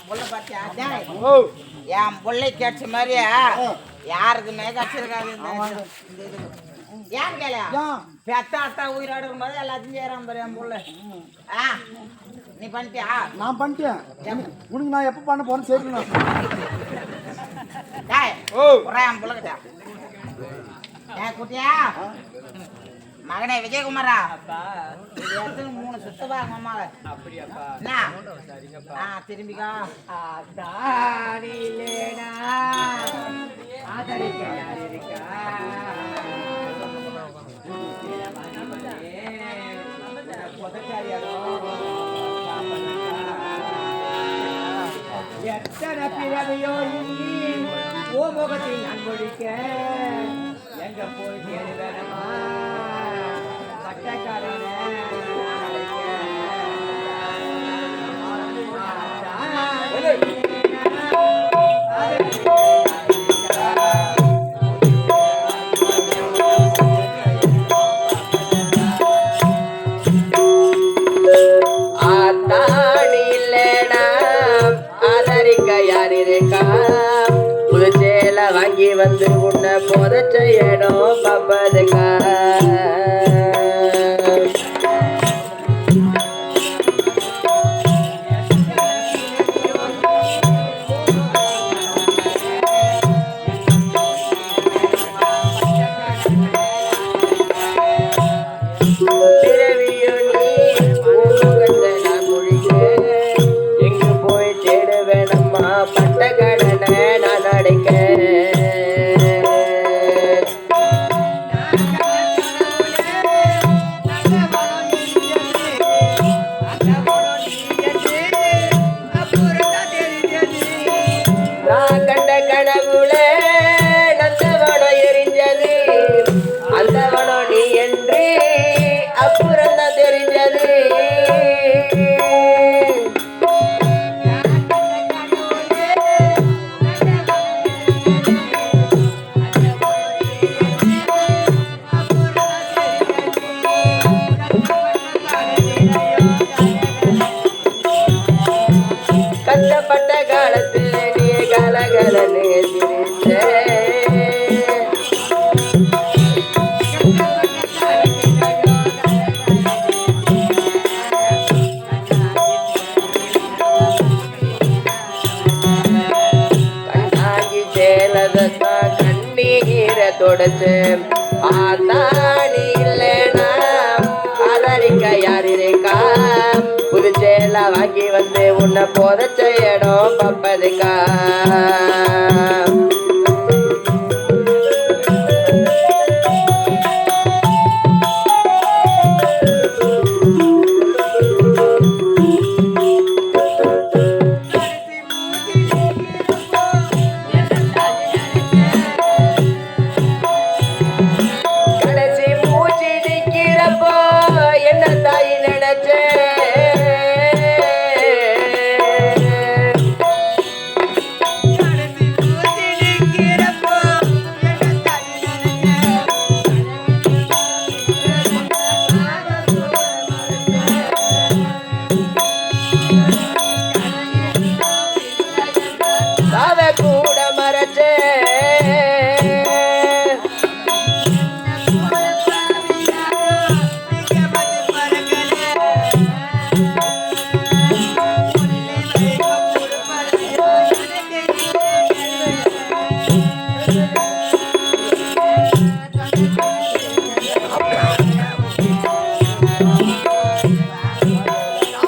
புள்ள பாத்தியா என் புள்ளை கேட்ச மாதிரியா யாருக்குமே கச்சிருக்காது ஏன் கேளையா பெத்த அத்தா உயிரோடு இருக்கும்போது எல்லாத்தையும் செய்யறான் பாரு என் புள்ள நீ பண்ணிட்டியா? நான் பண்ணிட்டேன். உனக்கு நான் எப்ப பண்ண போறேன்னு சேர்க்கணும். என் புள்ளக்கிட்ட ஏன் குட்டியா மகனே விஜயகுமாரா இது 3 சுத்தவா அம்மாவை திரும்பிக்கா எத்தனை பிறவையோ ஓ முகத்தில் அன்பொழிக்க எங்க போய் தேடி வேணமா சட்டக்காரன வாங்கி வந்து உன்ன போதச்ச இடம் பப்பதுக்கா கஷ்டப்பட்ட காலத்தில் நீ கலகலனே சிரிச்ச கண்ணாகி சேலதா கண்ணீரை தொடச்சு ஆத்தாணி இல்லைனா ஆதரிக்க யார் இருக்கா புதுச்சேல வாங்கி வந்து உன்னை போதச்ச இடம் பப்பதுக்கா கடைசி மூச்சு நிற்கிறப்போ என்ன தாய் நினைச்சேன் கூட மறைச்சே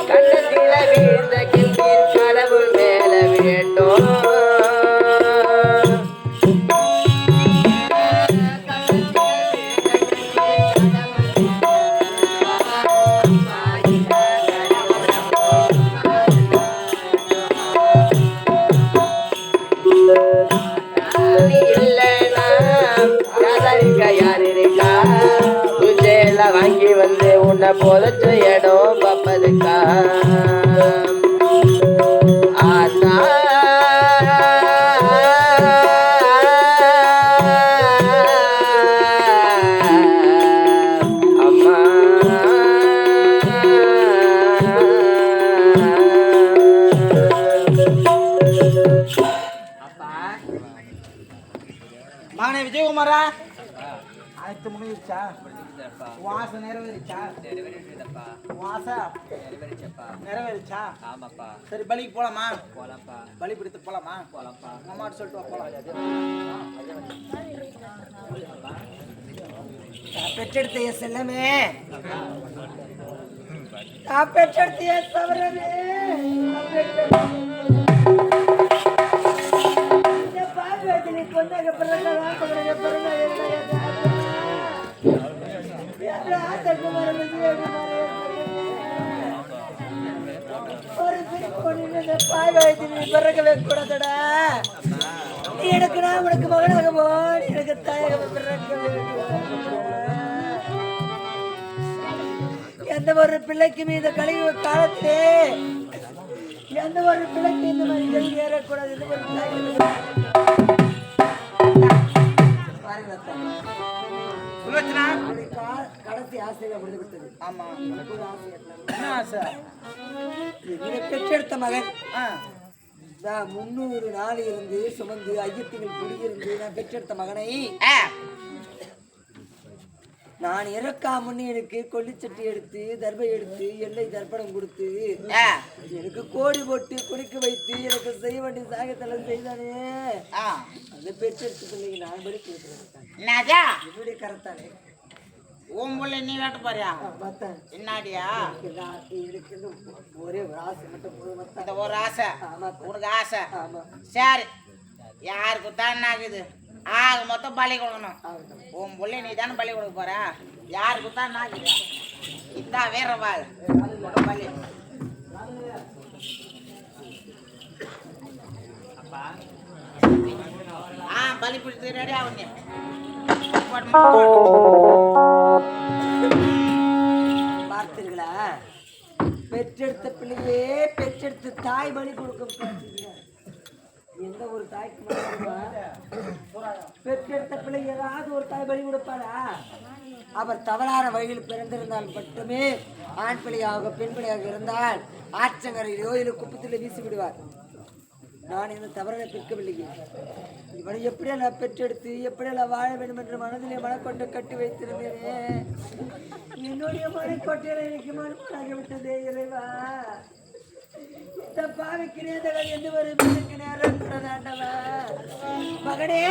கண்ணத்தில வீழ்ந்த கிள்ளின் கடவுள் மேல வேண்டும் வாங்கி வந்து உன்னை போதச்ச இடம் பப்பதுக்கா ஆத்தா அம்மா அண்ணே விஜயகுமாரா அனைத்து முடிஞ்சிருச்சா வாசம் நிறைவேறிச்சா வாசா நிறைவேறிச்சா சரி பலிக்கு போலாமா பலி பிடித்து போலாமா அம்மாட்டு சொல்லிட்டு வா, போலாம் பெற்றெடுத்த என் செல்லமே பெற்றெடுத்த என் சவரமே எனக்கு நான் உனக்கு மகனாக போன் எனக்கு தாயக பிறக்க எந்த ஒரு பிள்ளைக்கும் இந்த கழிவு காலத்திலே எந்த ஒரு பிள்ளைக்கு இந்த மாதிரி கழிவு ஏறக்கூடாது இந்த ஒரு கடைசி ஆசையில முடிந்து விட்டது. ஆமா என்ன ஆசை? பெற்றெடுத்த மகன் 300 நாள் இருந்து சுமந்து ஐயத்திகள் குடியிருந்து நான் பெற்றெடுத்த மகனை நான் இறக்கா முன்னே எனக்கு கொல்லிச்சட்டி எடுத்து தர்பை எடுத்து எல்லை தர்ப்பணம் கொடுத்து எனக்கு கோடி போட்டு குடிக்க வைத்து எனக்கு செய்ய வேண்டிய சாகத்தெல்லாம் செய்தானே அந்த பெற்றெடுத்த பிள்ளைங்க நான் படி கொடுக்குறேன் என்னுடைய கரத்தானே உன் பிள்ளை நீ வேட்ட பாரியா என்னாடியா ஒரே ஒரு ஆசை மட்டும் இந்த ஒரு ஆசை உனக்கு ஆசை சரி யாருக்கு தான் ஆகுது ஆக மொத்தம் பலி கொடுக்கணும் உன் பிள்ளை நீ தானே பலி கொடுக்க போற யாருக்கு தான் ஆகுது இந்தா வீரவாள் பலி பலி பிடிச்சி ரெடி ஆகுங்க பார்த்தீர்களா பெற்றெடுத்த பிள்ளையே பெற்றெடுத்த தாய் பலி கொடுக்கும் எந்த ஒரு தாய்க்கு பெற்றெடுத்த பிள்ளை ஏதாவது ஒரு தாய் பலி கொடுப்பாளா அவர் தவறான வழியில் பிறந்திருந்தால் மட்டுமே ஆண் பிள்ளையாக பெண் பிள்ளையாக இருந்தால் ஆற்றங்கரையிலோ இல்லை குப்பத்திலே வீசி விடுவார். நான் இந்த தவறனை பிற்கவில்லையே இவனை எப்படியெல்லாம் பெற்றெடுத்து எப்படியெல்லாம் வாழ வேண்டும் என்று மனதிலே மனக்கொட்டை கட்டி வைத்திருந்தேனே என்னுடைய மனக்கொட்டையில எனக்கு மனப்பாக விட்டதே இறைவா இந்த பாவிக்கு நேர்ந்தவன் எந்த ஒரு பெண்ணுக்கு நேரம் கூடாண்டவா மகனே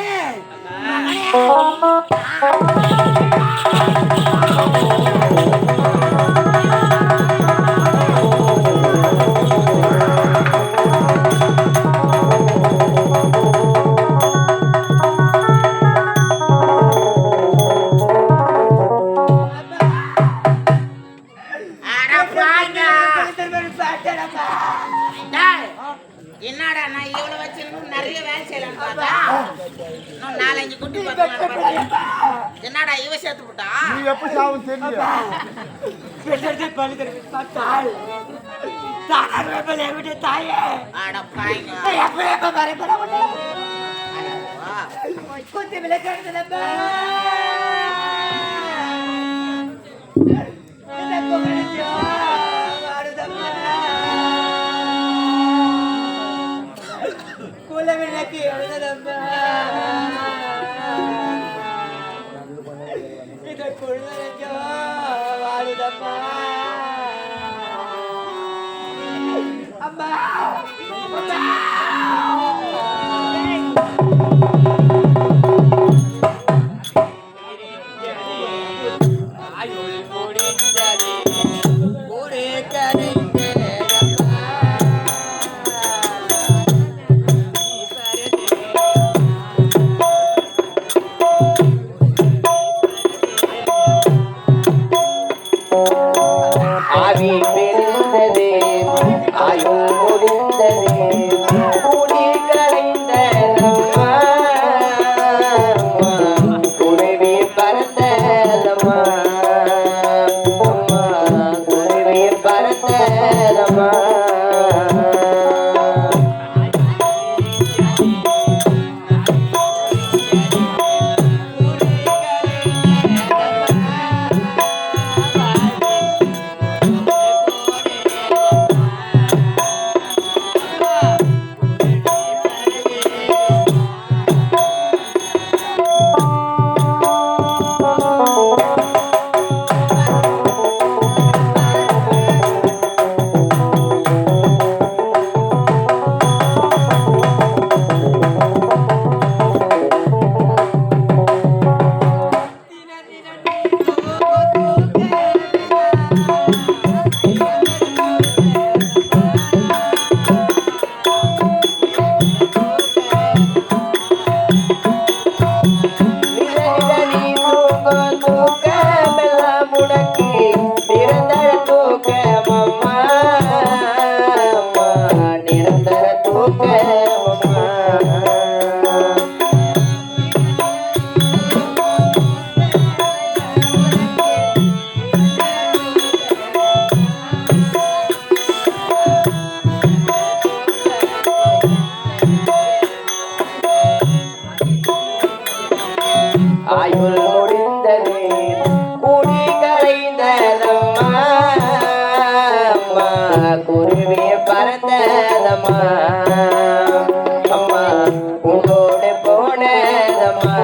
என்னடா நான் இவ்வளவு வச்சிருக்கேன் நிறைய வேலை செய்யலான்னு பார்த்தா இன்னும் 4-5 குட்டி என்னடா இவ சேர்த்து விட்டா நீ எப்ப சாவும் தெரியல அட பாய்ங்க கொஞ்சம் விளக்கா குலவிளக்கு எழுதப்பா இதை குழந்தையோ வாழுதப்பா அம்மா ஆவி பெருந்ததே ஆயோ முடிந்ததே பூக்கணுமம்மா. ஆயுள் முடிந்தது கூடி கலைந்ததம்மா. அம்மா குருவி பறந்ததம்மா. அம்மா உன்னோடு போனதம்மா.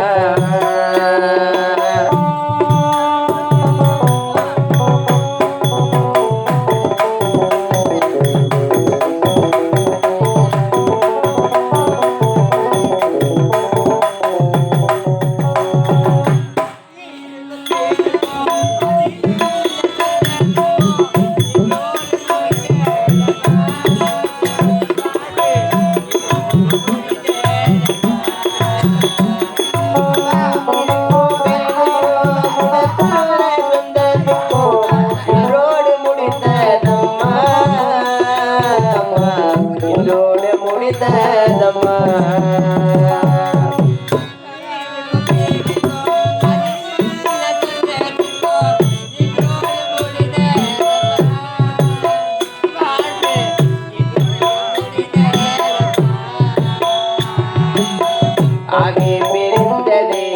ஆகி பிரிந்ததே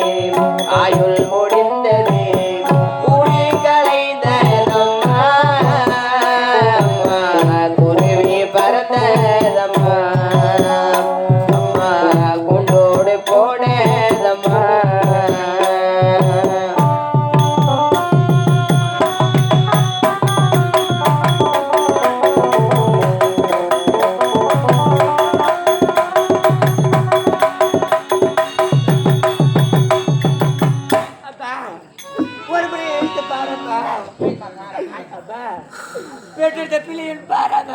ஆயுள் முடிந்ததே கூடி கலைந்ததம்மா. அம்மா குருவி பறந்ததம்மா. அம்மா குண்டோடு போனதம்மா. பெற்றெடுத்த பிள்ளையின் பாராம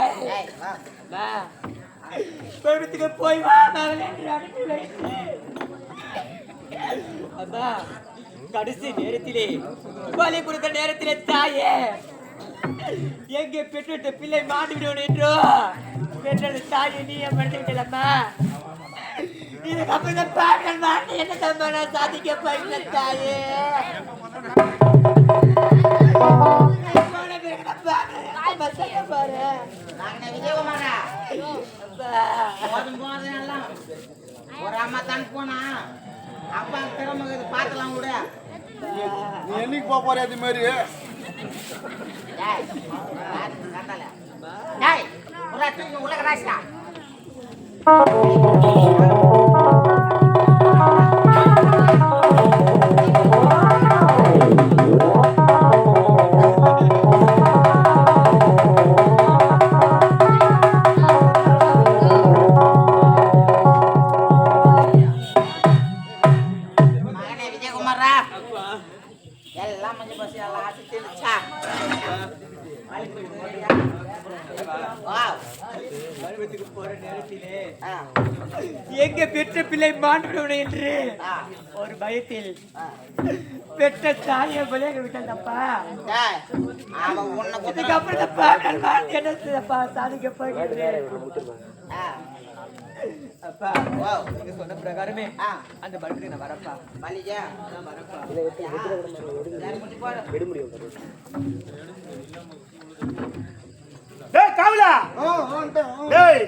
பெருத்துக்கு போய் அம்மா கடைசி நேரத்திலே பலி கொடுத்த நேரத்திலே தாயே எங்கே பெற்றெடுத்த பிள்ளை மாண்டு விடுவோம் என்றோ பெற்றெடுத்த தாயை நீ மறந்து விட்டலம்மா. இதுக்கப்புறம் இந்த பாடல் மாட்டி என்ன தம்மா நான் சாதிக்க போயிட்ட தாயே. ஒரு அம்மா தான் போனா அப்பா திறமை பாத்துலாம் கூட. நீ என்னைக்கு போக போற அது மாதிரி உலக ராசிடா எல்லாம் மஞ்சள் பசி எல்லாம் ஆசிச்சா போற நேரத்திலே எங்க பெற்ற பிள்ளை மாண்டு என்று ஒரு பயத்தில் பெற்ற தாயை விளையாட விட்டதப்பா. இதுக்கப்புறம் என்னப்பா சாதிக்க போகிறேன். அப்பா நீங்க சொன்ன பிரகாரமே அந்த படத்துக்கு நான் வரப்பா. மல்லிகா நான் வரப்பா. டேய் காவலா டேய்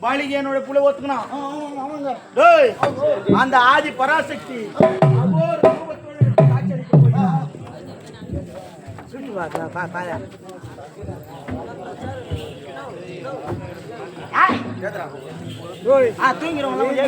பாலிகை என்னோட புள்ள ஒத்துக்கணும். டேய் அந்த ஆதி பராசக்தி தூங்கிறவங்க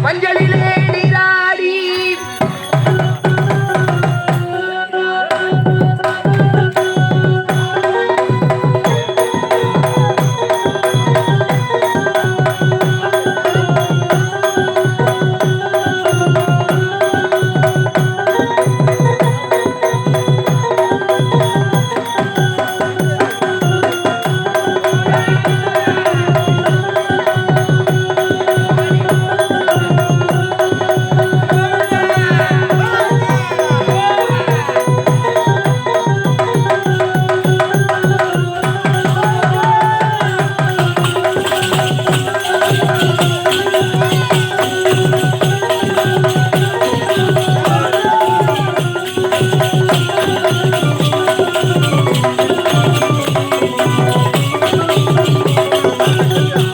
மஞ்சளிலே நீராடி